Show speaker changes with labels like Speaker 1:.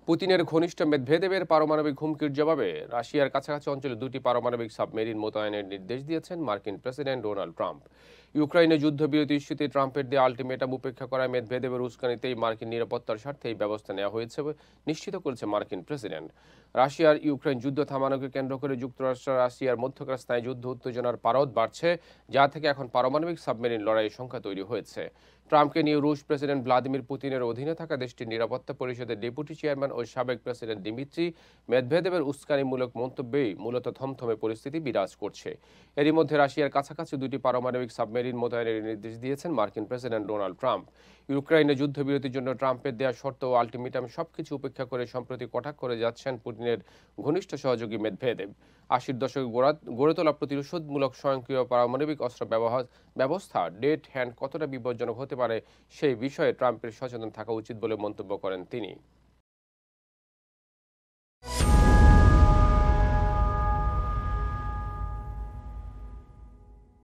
Speaker 1: পুতিনের ঘনিষ্ঠ মেদভেদেবের পারমাণবিক হুমকির জবাবে রাশিয়ার কাছাকাছি অঞ্চলে দুটি পারমাণবিক সাবমেরিন মোতায়েনের নির্দেশ দিয়েছেন মার্কিন প্রেসিডেন্ট ডোনাল্ড ট্রাম্প। ইউক্রেনে যুদ্ধবিরতি ইস্যুতে ট্রাম্পের দেওয়া আলটিমেটাম উপেক্ষা করায় মেদভেদেবের উস্কানিতেই মার্কিন নিরাপত্তার স্বার্থে এই ব্যবস্থা নেওয়া হয়েছে বলে নিশ্চিত করেছে মার্কিন প্রেসিডেন্ট। রাশিয়ার ইউক্রেন যুদ্ধ থামানোকে কেন্দ্র করে যুক্তরাষ্ট্র রাশিয়ার মধ্যকার স্থায়ী যুদ্ধ উত্তেজনার পারদ বাড়ছে, যা থেকে এখন পারমাণবিক সাবমেরিন লড়াইয়ের সংখ্যা তৈরি হয়েছে। ট্রাম্পকে নিয়ে রুশ প্রেসিডেন্ট ভ্লাদিমির পুতিনের অধীনে থাকা দেশটির নিরাপত্তা পরিষদের ডেপুটি চেয়ারম্যান ও সাবেক প্রেসিডেন্ট দিমিত্রি মেদভেদেবের উস্কানিমূলক মন্তব্যেই মূলত থমথমে পরিস্থিতি বিরাজ করছে। এরই মধ্যে রাশিয়ার কাছাকাছি দুটি পারমাণবিক সাবমেরিন মোতায়েনের নির্দেশ দিয়েছেন মার্কিন প্রেসিডেন্ট ডোনাল্ড ট্রাম্প। ইউক্রেনে যুদ্ধবিরতির জন্য ট্রাম্পের দেওয়া শর্ত ও আলটিমেটাম সবকিছু উপেক্ষা করে সম্প্রতি কটাক্ষ করে যাচ্ছেন পুতিনের ঘনিষ্ঠ সহযোগী মেদভেদেব। ৮০ দশকে গড়ে তোলা প্রতিশোধমূলক স্বয়ংক্রিয় পারমাণবিক অস্ত্র ব্যবস্থা ডেড হ্যান্ড কতটা বিপজ্জনক হতে পারে সেই বিষয়ে ট্রাম্পের সচেতন থাকা উচিত বলে মন্তব্য করেন তিনি।